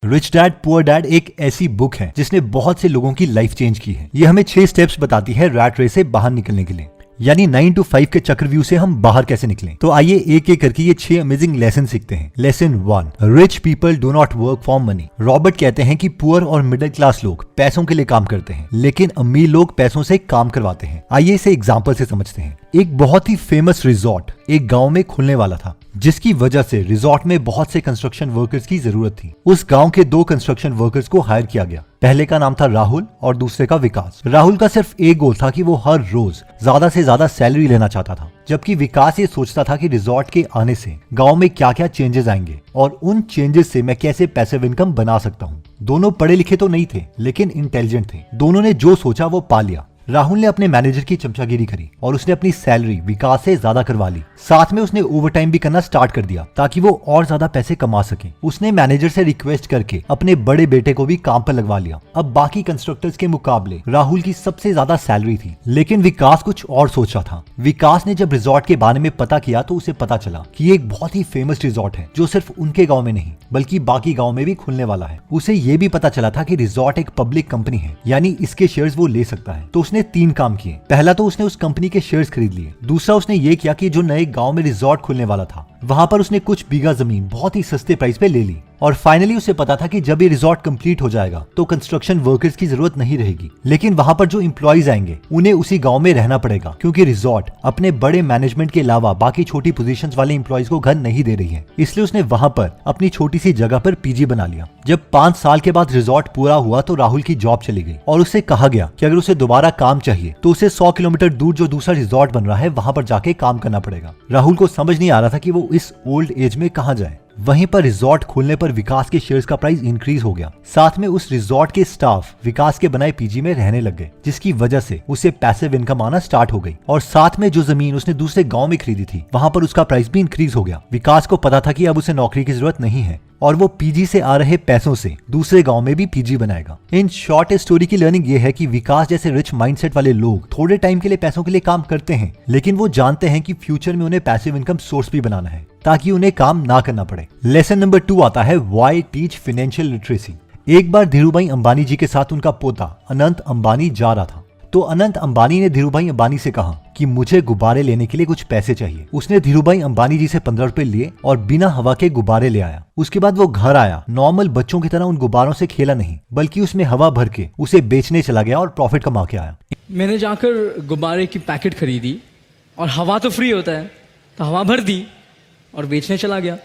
Rich dad poor dad एक ऐसी book है जिसने बहुत से लोगों की लाइफ चेंज की है। ये हमें 6 स्टेप्स बताती है रैट रेस से बाहर निकलने के लिए, यानी 9 to 5 के चक्रव्यूह से हम बाहर कैसे निकलें। तो आइए एक एक करके ये 6 अमेजिंग लेसन सीखते हैं। Lesson 1, rich people do not work for money. Robert कहते हैं कि पुअर और मिडिल क्लास लोग पैसों के लिए काम करते हैं, लेकिन अमीर लोग पैसों से काम करवाते हैं। आइए इसे एग्जाम्पल से समझते हैं। एक बहुत ही फेमस रिजॉर्ट एक गांव में खुलने वाला था, जिसकी वजह से रिजॉर्ट में बहुत से कंस्ट्रक्शन वर्कर्स की जरूरत थी। उस गांव के 2 कंस्ट्रक्शन वर्कर्स को हायर किया गया। पहले का नाम था राहुल और दूसरे का विकास। राहुल का सिर्फ एक गोल था कि वो हर रोज ज्यादा से ज्यादा सैलरी लेना चाहता था, जबकि विकास ये सोचता था कि रिजॉर्ट के आने से गांव में क्या क्या चेंजेस आएंगे और उन चेंजेस से मैं कैसे पैसिव इनकम बना सकता हूँ। दोनों पढ़े लिखे तो नहीं थे, लेकिन इंटेलिजेंट थे। दोनों ने जो सोचा वो पा लिया। राहुल ने अपने मैनेजर की चमचागिरी करी और उसने अपनी सैलरी विकास से ज्यादा करवा ली। साथ में उसने ओवरटाइम भी करना स्टार्ट कर दिया ताकि वो और ज्यादा पैसे कमा सके। उसने मैनेजर से रिक्वेस्ट करके अपने बड़े बेटे को भी काम पर लगवा लिया। अब बाकी कंस्ट्रक्टर्स के मुकाबले राहुल की सबसे ज्यादा सैलरी थी, लेकिन विकास कुछ और सोच रहा था। विकास ने जब रिजॉर्ट के बारे में पता किया तो उसे पता चला कि ये एक बहुत ही फेमस रिजॉर्ट है जो सिर्फ उनके गाँव में नहीं बल्कि बाकी गाँव में भी खुलने वाला है। उसे ये भी पता चला था कि रिजॉर्ट एक पब्लिक कंपनी है, यानी इसके शेयर्स वो ले सकता है। तो उसने 3 काम किए। पहला तो उसने उस कंपनी के शेयर्स खरीद लिए। दूसरा उसने ये किया कि जो नए गांव में रिजॉर्ट खुलने वाला था वहां पर उसने कुछ बीघा जमीन बहुत ही सस्ते प्राइस पे ले ली। और फाइनली उसे पता था कि जब ये रिजॉर्ट कंप्लीट हो जाएगा तो कंस्ट्रक्शन वर्कर्स की जरूरत नहीं रहेगी, लेकिन वहां पर जो एम्प्लॉइज आएंगे उन्हें उसी गांव में रहना पड़ेगा, क्योंकि रिजॉर्ट अपने बड़े मैनेजमेंट के अलावा बाकी छोटी पोजीशंस वाले एम्प्लॉइज को घर नहीं दे रही है। इसलिए उसने वहां पर अपनी छोटी सी जगह पर पीजी बना लिया। जब 5 साल के बाद रिजॉर्ट पूरा हुआ तो राहुल की जॉब चली गई और उससे कहा गया कि अगर उसे दोबारा काम चाहिए तो उसे 100 किलोमीटर दूर जो दूसरा रिजॉर्ट बन रहा है वहां पर जाके काम करना पड़ेगा। राहुल को समझ नहीं आ रहा था कि वो इस ओल्ड एज में कहाँ जाए। वहीं पर रिजॉर्ट खोलने पर विकास के शेयर्स का प्राइस इंक्रीज हो गया। साथ में उस रिजॉर्ट के स्टाफ विकास के बनाए पीजी में रहने लग गए, जिसकी वजह से उसे पैसिव इनकम आना स्टार्ट हो गई। और साथ में जो जमीन उसने दूसरे गांव में खरीदी थी वहां पर उसका प्राइस भी इंक्रीज हो गया। विकास को पता था कि अब उसे नौकरी की जरूरत नहीं है और वो पीजी से आ रहे पैसों से दूसरे गांव में भी पीजी बनाएगा। इन शॉर्ट स्टोरी की लर्निंग ये है कि विकास जैसे रिच माइंडसेट वाले लोग थोड़े टाइम के लिए पैसों के लिए काम करते हैं, लेकिन वो जानते हैं कि फ्यूचर में उन्हें पैसिव इनकम सोर्स भी बनाना है ताकि उन्हें काम ना करना पड़े। लेसन नंबर 2 आता है व्हाई टीच फाइनेंशियल लिटरेसी। एक बार धीरूभाई अंबानी जी के साथ उनका पोता अनंत अंबानी जा रहा था, तो अनंत अंबानी ने धीरूभाई अंबानी से कहा कि मुझे गुब्बारे लेने के लिए कुछ पैसे चाहिए। उसने धीरूभाई अंबानी जी से 15 रुपए लिए और बिना हवा के गुब्बारे ले आया। उसके बाद वो घर आया। नॉर्मल बच्चों की तरह उन गुब्बारों से खेला नहीं, बल्कि उसमें हवा भर के उसे बेचने चला गया और प्रॉफिट कमा के आया। मैंने जाकर गुब्बारे की पैकेट खरीदी और हवा तो फ्री होता है, तो हवा भर दी और बेचने चला गया।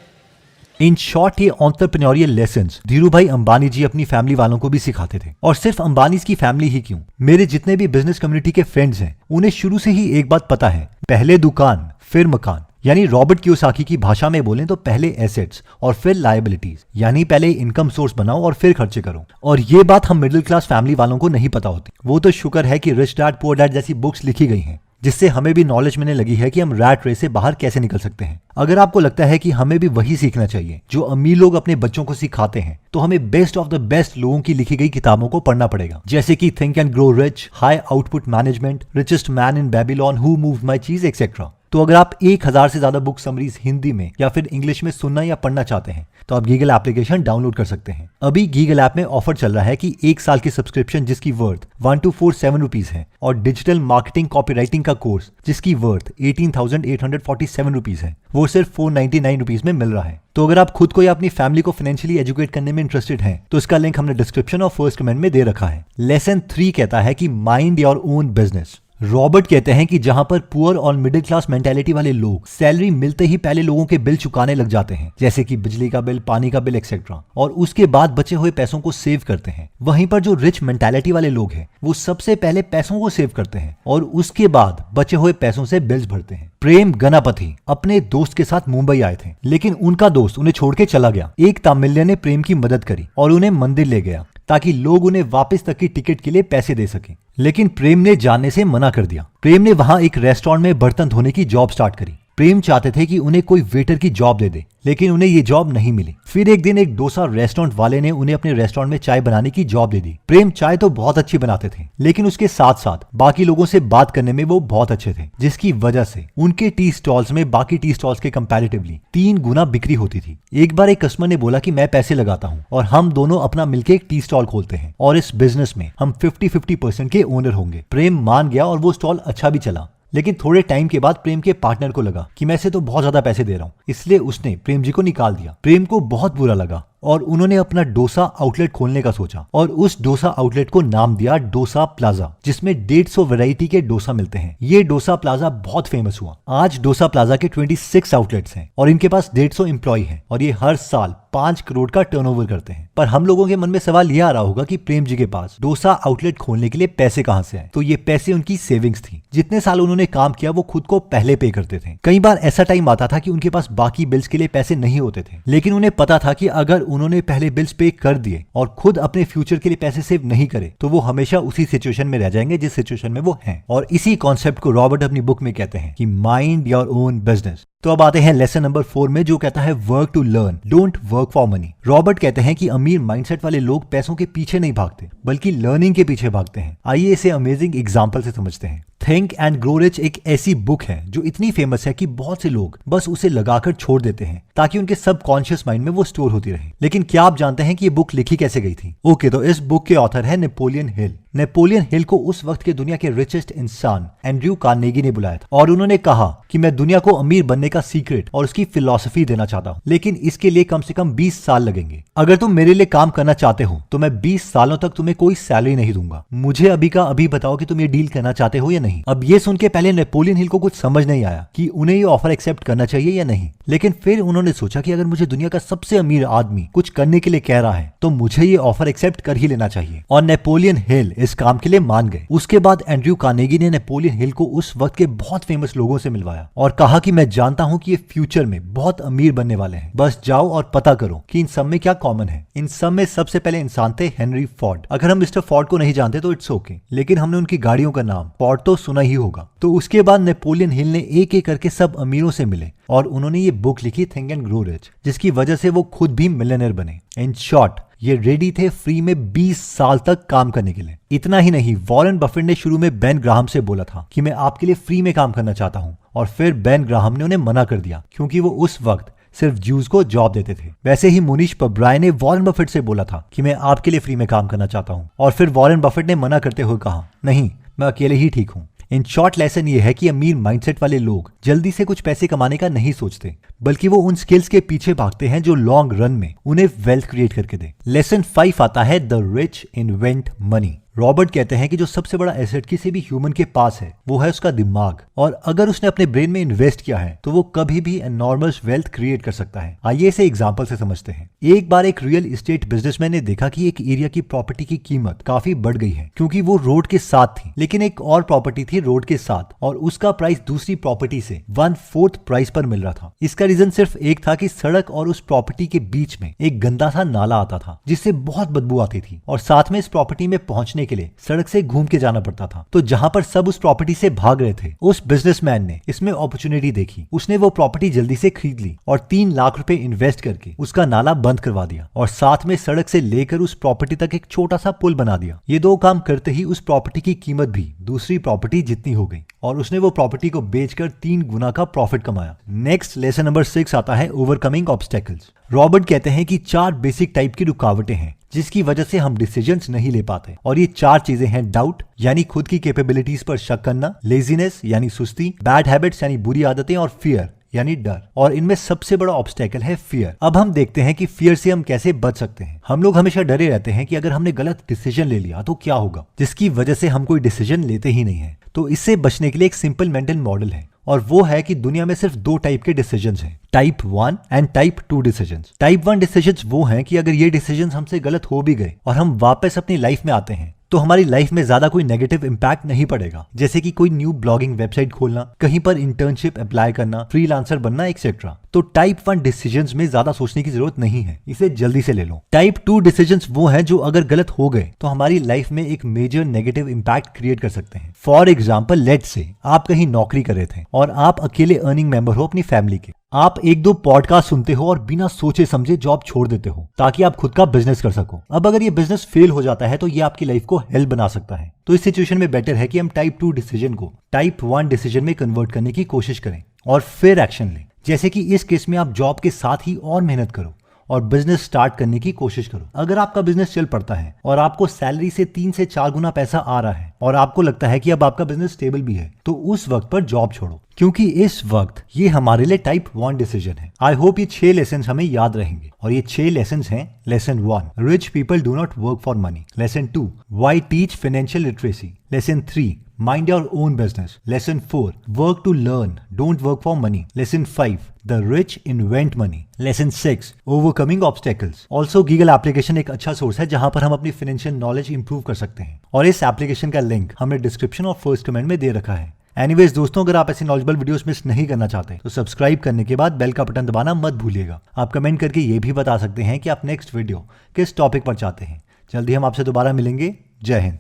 इन शॉर्ट ये एंटरप्रेन्योरियल लेसन्स धीरूभाई अंबानी जी अपनी फैमिली वालों को भी सिखाते थे। और सिर्फ अंबानी की फैमिली ही क्यों, मेरे जितने भी बिजनेस कम्युनिटी के फ्रेंड्स हैं उन्हें शुरू से ही एक बात पता है, पहले दुकान फिर मकान। यानी रॉबर्ट कियोसाकी की भाषा में बोलें तो पहले एसेट्स और फिर लायबिलिटीज, यानी पहले इनकम सोर्स बनाओ और फिर खर्चे करो। और ये बात हम मिडिल क्लास फैमिली वालों को नहीं पता होती। वो तो शुक्र है कि रिच डैड पुअर डैड जैसी बुक्स लिखी गई हैं, जिससे हमें भी नॉलेज मिलने लगी है कि हम रैट रेस से बाहर कैसे निकल सकते हैं। अगर आपको लगता है कि हमें भी वही सीखना चाहिए जो अमीर लोग अपने बच्चों को सिखाते हैं, तो हमें बेस्ट ऑफ द बेस्ट लोगों की लिखी गई किताबों को पढ़ना पड़ेगा, जैसे कि think and grow rich, high output management, richest man in Babylon, who moved my चीज एक्सेट्रा। तो अगर आप 1000 से ज्यादा बुक समरीज हिंदी में या फिर इंग्लिश में सुनना या पढ़ना चाहते हैं तो आप गीगल एप्लीकेशन डाउनलोड कर सकते हैं। अभी गीगल ऐप में ऑफर चल रहा है कि 1 साल की सब्सक्रिप्शन जिसकी वर्थ 1247 रुपीज है और डिजिटल मार्केटिंग कॉपीराइटिंग का कोर्स जिसकी वर्थ 18,847 रुपीज है, वो सिर्फ 499 रुपीज में मिल रहा है। तो अगर आप खुद को या अपनी फैमिली को फाइनेंशियली एजुकेट करने में इंटरेस्टेड हैं, तो इसका लिंक हमने डिस्क्रिप्शन और फर्स्ट कमेंट में दे रखा है। लेसन 3 कहता है कि mind your own business. Robert कहते हैं कि जहां पर पुअर और मिडिल क्लास मेंटालिटी वाले लोग सैलरी मिलते ही पहले लोगों के बिल चुकाने लग जाते हैं, जैसे कि बिजली का बिल, पानी का बिल एक्सेट्रा, और उसके बाद बचे हुए पैसों को सेव करते हैं। वहीं पर जो रिच मेंटालिटी वाले लोग हैं वो सबसे पहले पैसों को सेव करते हैं और उसके बाद बचे हुए पैसों से बिल्स भरते हैं। प्रेम गनापति अपने दोस्त के साथ मुंबई आए थे, लेकिन उनका दोस्त उन्हें छोड़ के चला गया। एक तमिलियन ने प्रेम की मदद करी और उन्हें मंदिर ले गया ताकि लोग उन्हें वापस तक की टिकट के लिए पैसे दे सकें, लेकिन प्रेम ने जाने से मना कर दिया। प्रेम ने वहां एक रेस्टोरेंट में बर्तन धोने की जॉब स्टार्ट करी प्रेम चाहते थे कि उन्हें कोई वेटर की जॉब दे दे, लेकिन उन्हें ये जॉब नहीं मिली। फिर एक दिन एक डोसा रेस्टोरेंट वाले ने उन्हें अपने रेस्टोरेंट में चाय बनाने की जॉब दे दी। प्रेम चाय तो बहुत अच्छी बनाते थे, लेकिन उसके साथ साथ बाकी लोगों से बात करने में वो बहुत अच्छे थे, जिसकी वजह से उनके टी स्टॉल्स में बाकी टी स्टॉल्स के कंपैरेटिवली 3 गुना बिक्री होती थी। एक बार एक कस्टमर ने बोला कि मैं पैसे लगाता हूँ और हम दोनों अपना मिलकर एक टी स्टॉल खोलते हैं और इस बिजनेस में हम 50-50% के ओनर होंगे। प्रेम मान गया और वो स्टॉल अच्छा भी चला, लेकिन थोड़े टाइम के बाद प्रेम के पार्टनर को लगा कि मैं इसे तो बहुत ज्यादा पैसे दे रहा हूँ, इसलिए उसने प्रेम जी को निकाल दिया। प्रेम को बहुत बुरा लगा और उन्होंने अपना डोसा आउटलेट खोलने का सोचा और उस डोसा आउटलेट को नाम दिया डोसा प्लाजा, जिसमें 150 वैरायटी के डोसा मिलते हैं। ये डोसा प्लाजा बहुत फेमस हुआ। आज डोसा प्लाजा के 26 आउटलेट्स हैं और इनके पास 150 एम्प्लॉय हैं और ये हर साल 5 करोड़ का टर्नओवर करते हैं। पर हम लोगों के मन में सवाल ये आ रहा होगा कि प्रेम जी के पास डोसा आउटलेट खोलने के लिए पैसे कहां से आए? तो ये पैसे उनकी सेविंग्स थी। जितने साल उन्होंने काम किया वो खुद को पहले पे करते थे। कई बार ऐसा टाइम आता था कि उनके पास बाकी बिल्स के लिए पैसे नहीं होते थे, लेकिन उन्हें पता था कि अगर उन्होंने पहले बिल्स पे कर दिए और खुद अपने फ्यूचर के लिए पैसे सेव नहीं करे तो वो हमेशा उसी सिचुएशन में रह जाएंगे जिस सिचुएशन में वो हैं। और इसी कॉन्सेप्ट को रॉबर्ट अपनी बुक में कहते हैं कि माइंड योर ओन बिजनेस। तो अब आते हैं लेसन नंबर 4 में, जो कहता है work to learn, don't work for money. Robert कहते हैं कि अमीर माइंडसेट वाले लोग पैसों के पीछे नहीं भागते बल्कि लर्निंग के पीछे भागते हैं। आइए इसे अमेजिंग एग्जांपल से समझते हैं। थिंक एंड ग्रो रिच एक ऐसी बुक है जो इतनी फेमस है कि बहुत से लोग बस उसे लगाकर छोड़ देते हैं ताकि उनके सबकॉन्शियस माइंड में वो स्टोर होती रहे। लेकिन क्या आप जानते हैं कि ये बुक लिखी कैसे गई थी? ओके, तो इस बुक के ऑथर है नेपोलियन हिल। नेपोलियन हिल को उस वक्त के दुनिया के रिचेस्ट इंसान एंड्रयू कार्नेगी ने बुलाया था और उन्होंने कहा कि मैं दुनिया को अमीर बनने का सीक्रेट और उसकी फिलॉसफी देना चाहता हूँ, लेकिन इसके लिए कम से कम 20 साल लगेंगे। अगर तुम मेरे लिए काम करना चाहते हो तो मैं 20 सालों तक तुम्हें कोई सैलरी नहीं दूंगा। मुझे अभी का अभी बताओ कि तुम ये डील करना चाहते हो या नहीं। अब ये सुन के पहले नेपोलियन हिल को कुछ समझ नहीं आया कि उन्हें ये ऑफर एक्सेप्ट करना चाहिए या नहीं, लेकिन फिर उन्होंने सोचा कि अगर मुझे दुनिया का सबसे अमीर आदमी कुछ करने के लिए कह रहा है तो मुझे ये ऑफर एक्सेप्ट कर ही लेना चाहिए। और नेपोलियन हिल इस काम के लिए मान गए। उसके बाद एंड्रयू कार्नेगी ने नेपोलियन हिल को उस वक्त के बहुत फेमस लोगों से मिलवाया और कहा कि मैं जानता हूं कि ये फ्यूचर में बहुत अमीर बनने वाले हैं, बस जाओ और पता करो कि इन सब में क्या कॉमन है। इन सब में सबसे पहले इंसान थे हेनरी फोर्ड। अगर हम मिस्टर फोर्ड को नहीं जानते तो इट्स ओके, लेकिन हमने उनकी गाड़ियों का नाम फोर्ड तो सुना ही होगा। तो उसके बाद नेपोलियन हिल ने एक एक करके सब अमीरों से मिले और उन्होंने ये बुक लिखी थिंक एंड ग्रो रिच, जिसकी वजह से वो खुद भी मिलियनेयर बने। इन शॉर्ट ये रेडी थे फ्री में 20 साल तक काम करने के लिए। इतना ही नहीं, वॉरेन बफेट ने शुरू में बेन ग्राहम से बोला था कि मैं आपके लिए फ्री में काम करना चाहता हूं, और फिर बेन ग्राहम ने उन्हें मना कर दिया क्योंकि वो उस वक्त सिर्फ ज्यूज को जॉब देते थे। वैसे ही मुनीश पब्राय ने वॉरेन बफेट से बोला था कि मैं आपके लिए फ्री में काम करना चाहता हूं, और फिर वॉरेन बफेट ने मना करते हुए कहा नहीं, मैं अकेले ही ठीक हूं। इन शॉर्ट लेसन ये है कि अमीर माइंडसेट वाले लोग जल्दी से कुछ पैसे कमाने का नहीं सोचते, बल्कि वो उन स्किल्स के पीछे भागते हैं जो लॉन्ग रन में उन्हें वेल्थ क्रिएट करके दे। लेसन 5 आता है the rich invent money. Robert कहते हैं कि जो सबसे बड़ा एसेट किसी भी ह्यूमन के पास है वो है उसका दिमाग, और अगर उसने अपने ब्रेन में इन्वेस्ट किया है तो वो कभी भी एनॉर्मस वेल्थ क्रिएट कर सकता है। आइए इसे एग्जांपल से समझते हैं। एक बार एक रियल एस्टेट बिजनेसमैन ने देखा कि एक एरिया की प्रॉपर्टी की कीमत काफी बढ़ गई है क्योंकि वो रोड के साथ थी, लेकिन एक और प्रॉपर्टी थी रोड के साथ और उसका प्राइस दूसरी प्रॉपर्टी से 1/4 प्राइस पर मिल रहा था। इसका रीजन सिर्फ एक था कि सड़क और उस प्रॉपर्टी के बीच में एक गंदा सा नाला आता था जिससे बहुत बदबू आती थी, और साथ में इस प्रॉपर्टी में पहुंचने के लिए सड़क से घूम के जाना पड़ता था। तो जहां पर सब उस प्रॉपर्टी से भाग रहे थे, उस बिजनेसमैन ने इसमें अपॉर्चुनिटी देखी। उसने वो प्रॉपर्टी जल्दी से खरीद ली और 3 लाख रुपए इन्वेस्ट करके उसका नाला बंद करवा दिया, और साथ में सड़क से लेकर उस प्रॉपर्टी तक एक छोटा सा पुल बना दिया। ये 2 काम करते ही उस प्रॉपर्टी की कीमत भी दूसरी प्रॉपर्टी जितनी हो गई और उसने वो प्रॉपर्टी को बेचकर 3 गुना का प्रॉफिट कमाया। नेक्स्ट लेसन नंबर 6 आता है ओवरकमिंग ऑब्स्टेकल्स। रॉबर्ट कहते हैं कि 4 बेसिक टाइप की रुकावटें हैं जिसकी वजह से हम डिसीजंस नहीं ले पाते, और ये 4 चीजें हैं डाउट यानी खुद की कैपेबिलिटीज पर शक करना, लेजीनेस यानी सुस्ती, बैड हैबिट्स यानी बुरी आदतें, और फियर यानी डर। और इनमें सबसे बड़ा ऑब्स्टेकल है फियर। अब हम देखते हैं कि फियर से हम कैसे बच सकते हैं। हम लोग हमेशा डरे रहते हैं कि अगर हमने गलत डिसीजन ले लिया तो क्या होगा, जिसकी वजह से हम कोई डिसीजन लेते ही नहीं है। तो इससे बचने के लिए एक सिंपल मेंटल मॉडल है, और वो है कि दुनिया में सिर्फ 2 टाइप के डिसीजंस हैं, type 1 and type 2 decisions. Type 1 decisions वो हैं कि अगर ये डिसीजंस हमसे गलत हो भी गए और हम वापस अपनी लाइफ में आते हैं तो हमारी लाइफ में ज्यादा कोई नेगेटिव इंपैक्ट नहीं पड़ेगा, जैसे कि कोई न्यू ब्लॉगिंग वेबसाइट खोलना, कहीं पर इंटर्नशिप अप्लाई करना, फ्रीलांसर बनना एक्सेट्रा। तो टाइप 1 डिसीजंस में ज्यादा सोचने की जरूरत नहीं है, इसे जल्दी से ले लो। टाइप 2 डिसीजंस वो हैं जो अगर गलत हो गए तो हमारी लाइफ में एक मेजर नेगेटिव इंपैक्ट क्रिएट कर सकते हैं। फॉर एग्जाम्पल, लेट्स से आप कहीं नौकरी कर रहे थे और आप अकेले अर्निंग मेंबर हो अपनी फैमिली के। आप एक दो पॉडकास्ट सुनते हो और बिना सोचे समझे जॉब छोड़ देते हो ताकि आप खुद का बिजनेस कर सको। अब अगर ये बिजनेस फेल हो जाता है तो ये आपकी लाइफ को हेल्प बना सकता है। तो इस सिचुएशन में बेटर है कि हम टाइप 2 डिसीजन को टाइप 1 डिसीजन में कन्वर्ट करने की कोशिश करें और फिर एक्शन लें। जैसे कि इस केस में आप जॉब के साथ ही और मेहनत करो और बिजनेस स्टार्ट करने की कोशिश करो। अगर आपका बिजनेस चल पड़ता है और आपको सैलरी से 3 से 4 गुना पैसा आ रहा है और आपको लगता है कि अब आपका बिजनेस स्टेबल भी है, तो उस वक्त पर जॉब छोड़ो, क्योंकि इस वक्त ये हमारे लिए टाइप 1 डिसीजन है। आई होप ये 6 लेसन हमें याद रहेंगे और ये 6 लेसन हैं। Lesson 1, rich people do not work for money. Lesson 2, why teach financial literacy. Lesson 3, mind your own business. Lesson 4, work to learn, don't work for money. Lesson 5, the rich invent money. Lesson 6, overcoming obstacles. Also Giggle application एक अच्छा source है जहां पर हम अपनी financial knowledge improve कर सकते हैं और इस एप्लीकेशन का लिंक हमने डिस्क्रिप्शन और फर्स्ट कमेंट में दे रखा है। एनीवेज दोस्तों, अगर आप ऐसी नॉलेजेबल वीडियोस मिस नहीं करना चाहते तो सब्सक्राइब करने के बाद बेल का बटन दबाना मत भूलिएगा। आप कमेंट करके ये भी बता सकते हैं कि आप नेक्स्ट वीडियो किस टॉपिक पर चाहते हैं। जल्दी हम आपसे दोबारा मिलेंगे। जय हिंद।